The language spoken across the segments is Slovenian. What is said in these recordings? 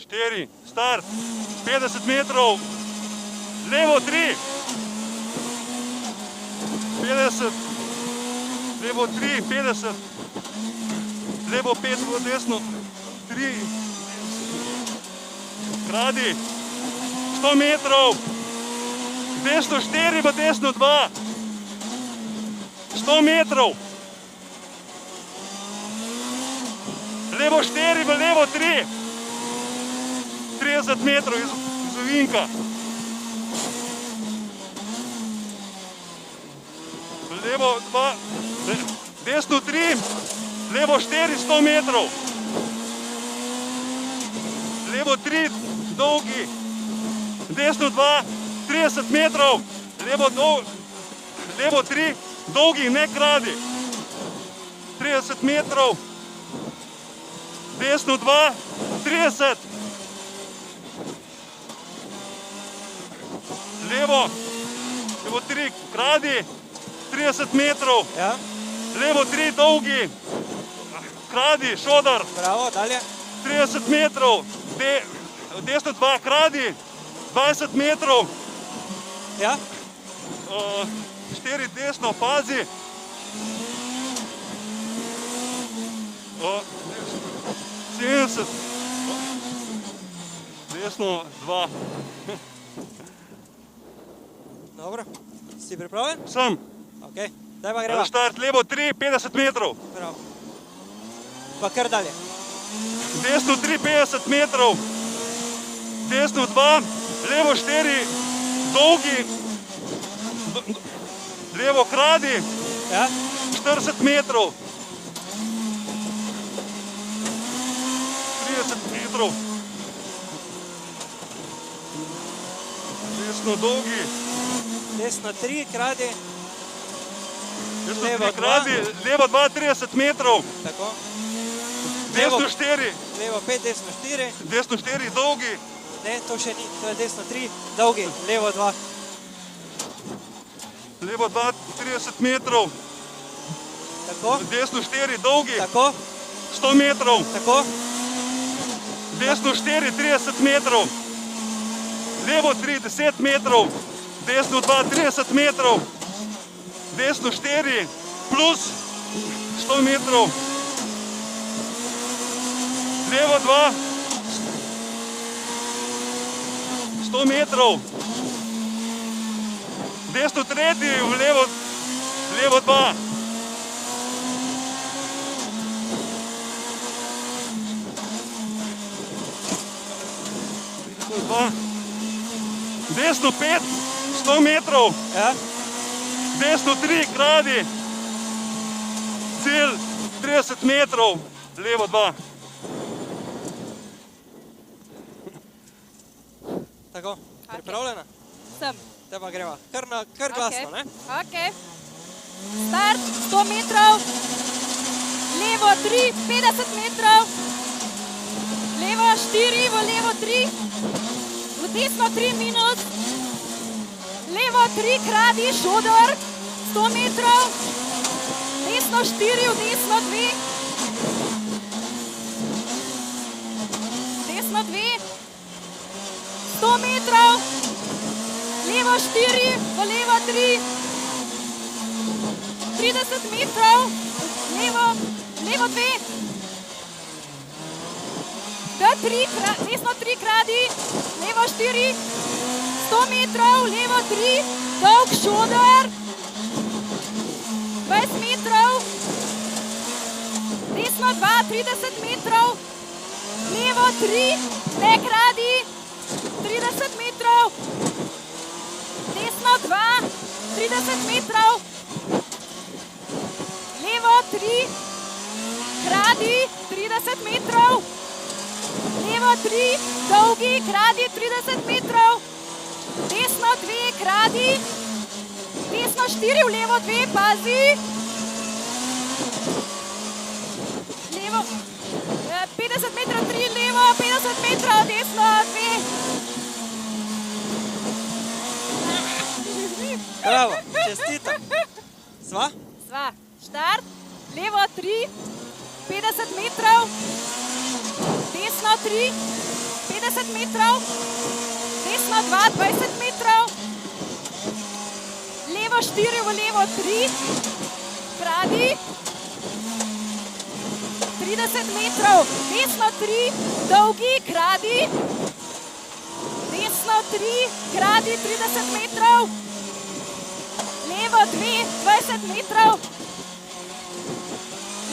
4, start, 50 metrov, levo 3, 50, levo 3, 50, levo 5, v desno 3, kradi, 100 metrov, desno 4, v desno 2, 100 metrov, levo 4, v levo 3, 30 metrov iz ovinka. Levo 2, desno 3, levo 4, 100 metrov. Levo 3, dolgi, desno 2, 30 metrov. Levo 3, dolgi, ne kradi. 30 metrov. Desno 2, 30. Levo 3, kradi, 30 metrov. Ja. Levo 3, dolgi, kradi, šodar. Bravo, dalje. 30 metrov. Desno 2, kradi, 20 metrov. Ja. 4 desno, pazi. 70. Desno 2. Dobro. Si pripravljen? Sem. Ok. Daj pa greva. Štart, levo 3, 50 metrov. Bravo. Pa kar dalje. Desno 3, 50 metrov. Desno 2, levo 4, dolgi. Levo kradi. Ja. 40 metrov. 30 metrov. Desno dolgi. Desno 3, kradi. Desno Levo 3 kradi. Levo 2, 30 metrov. Tako. Desno 4. Levo 5, desno 4. Desno 4, dolgi. Ne, to še ni. To je desno 3, dolgi. Levo 2. Levo 2, 30 metrov. Tako. Desno 4, dolgi. Tako. 100 metrov. Tako. Desno 4, 30 metrov. Levo 3, 10 metrov. Desno 2, 30 metrov. Desno 4, plus 100 metrov. Levo 2, 100 metrov. Desno 3, v levo 2. Desno 5, 100 metrov. Ja. Desno 3, kradi. Cilj 30 metrov. Levo 2. Tako. Pripravljena? Sem. Te pa greva. Kar glasno, ne? Ok. Start, 100 metrov. Levo 3, 50 metrov. Levo 4, v levo 3. V desno 3 minut. Levo 3, kradi, šodor. 100 metrov. Desno 4, v desno 2. Desno 2. 100 metrov. Levo 4, v levo 3. 30 metrov. Levo 2. Desno 3 kradi. Levo 4. 100 metrov. Levo 3. Dolg šodor. 20 metrov. Desno 2, 30 metrov. Levo 3. Ne kradi. 30 metrov. Desno 2, 30 metrov. Levo 3, kradi, 30 metrov. Levo 3, dolgi, kradi, 30 metrov. Desno 2, kradi. Desno 4, v levo 2, pazi. Levo, 50 metrov, 3 levo, 50 metrov, desno 2. Bravo, čestitam. Sva? Sva. Štart, levo 3, 50 metrov, desno 3, 50 metrov, desno 2, 20 metrov, levo 4, v levo 3, kradi, 30 metrov, desno 3, dolgi, kradi, desno 3, kradi, 30 metrov, levo 2, 20 metrov,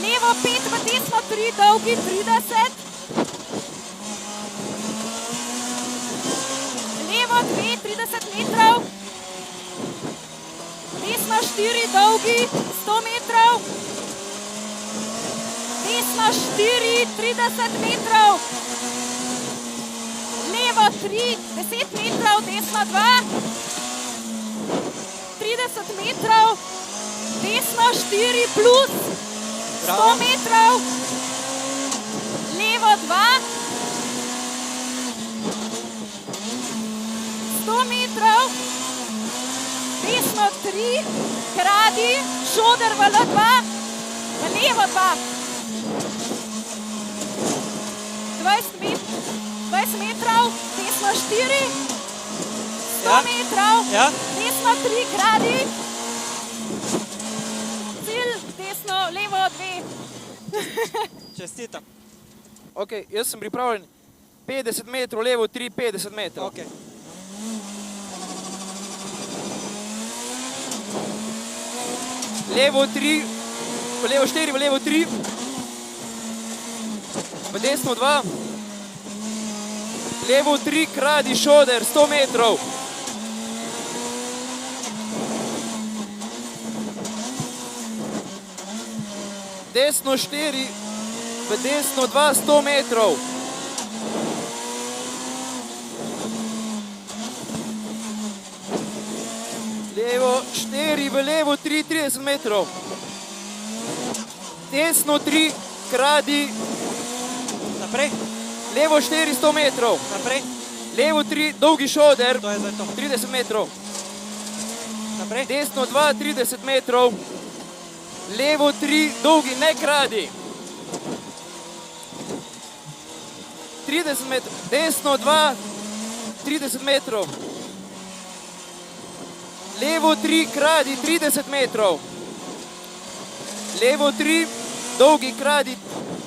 levo 5, v desno 3, dolgi 30, levo 2, 30 metrov, desno 4, dolgi 100 metrov, desno 4, 30 metrov, levo 3, 10 metrov, desno 2, 30 metrov, desno 4 plus 100 metrov, levo 2, 100 metrov, desno 3, kradi, šoder v L2, v levo 2, 20 metrov, desno 4, 100 metrov, desno 3, kradi, cilj, desno, levo 2. Čestitam. Ok, jaz sem pripravljen 50 metrov, levo 3, 50 metrov. Okay. Levo 3, v levo 4, v levo 3, v desno 2, levo 3, kradi, šoder, 100 metrov. Desno 4, v desno 2, 100 metrov. Levo 4, v levo 3, 30 metrov. Desno 3, kradi. Naprej, Levo 4, 100 metrov. naprej, Levo 3, dolgi šoder, to je zdaj to. 30 metrov. Naprej, Desno 2, 30 metrov. Levo 3, dolgi, ne kradi. 30 metrov. Desno 2, 30 metrov. Levo 3, kradi, 30 metrov. Levo 3, dolgi, kradi,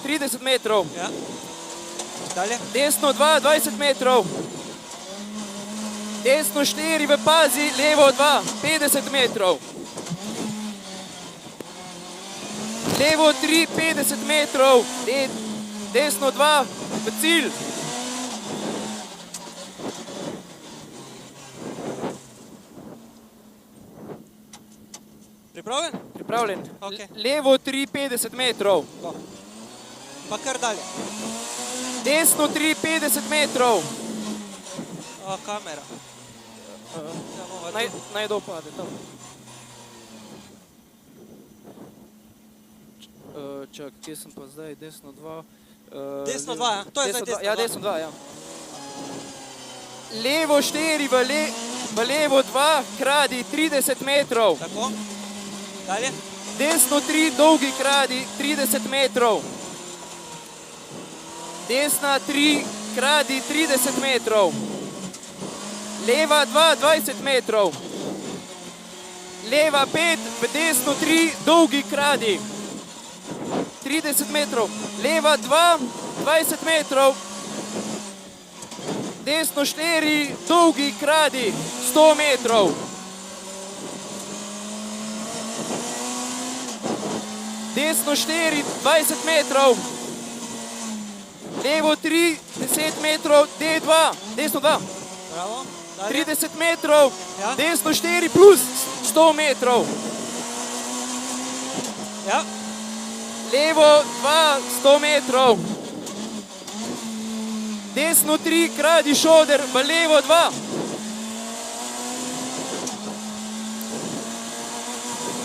30 metrov. ja. Dalje, Desno 2, 20 metrov. Desno 4, v pazi, levo 2, 50 metrov. Levo 3, 50 metrov. Desno 2, v cilj. pripravljen? Pripravljen. Okej. Levo 3, 50 metrov. Go. Pa kar dalje. Desno 3, 50 metrov. O, kamera. Ja, bova tu. Naj dopade tam. Čak, kje sem pa zdaj? Desno 2. Desno 2, ja? To je zdaj desno 2. Ja, desno 2, ja. Levo 4, v levo 2, kradi, 30 metrov. Tako. Dalje. Desno 3, dolgi kradi, 30 metrov. Desna 3, kradi, 30 metrov. Leva 2, 20 metrov. Leva 5, v desno 3, dolgi kradi. 30 metrov. Leva 2, 20 metrov. Desno 4, dolgi kradi, 100 metrov. Desno 4, 20 metrov. Levo 3, 10 metrov, D2, desno 2. Bravo. Dalje. 30 metrov, Ja. desno 4 plus 100 metrov. Ja. Levo 2, 100 metrov. Desno 3, kradi šoder, v levo 2.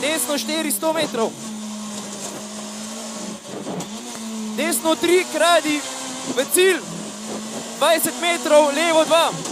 Desno 4, 100 metrov. Desno 3, kradi, v cilj. 20 metrov, levo 2.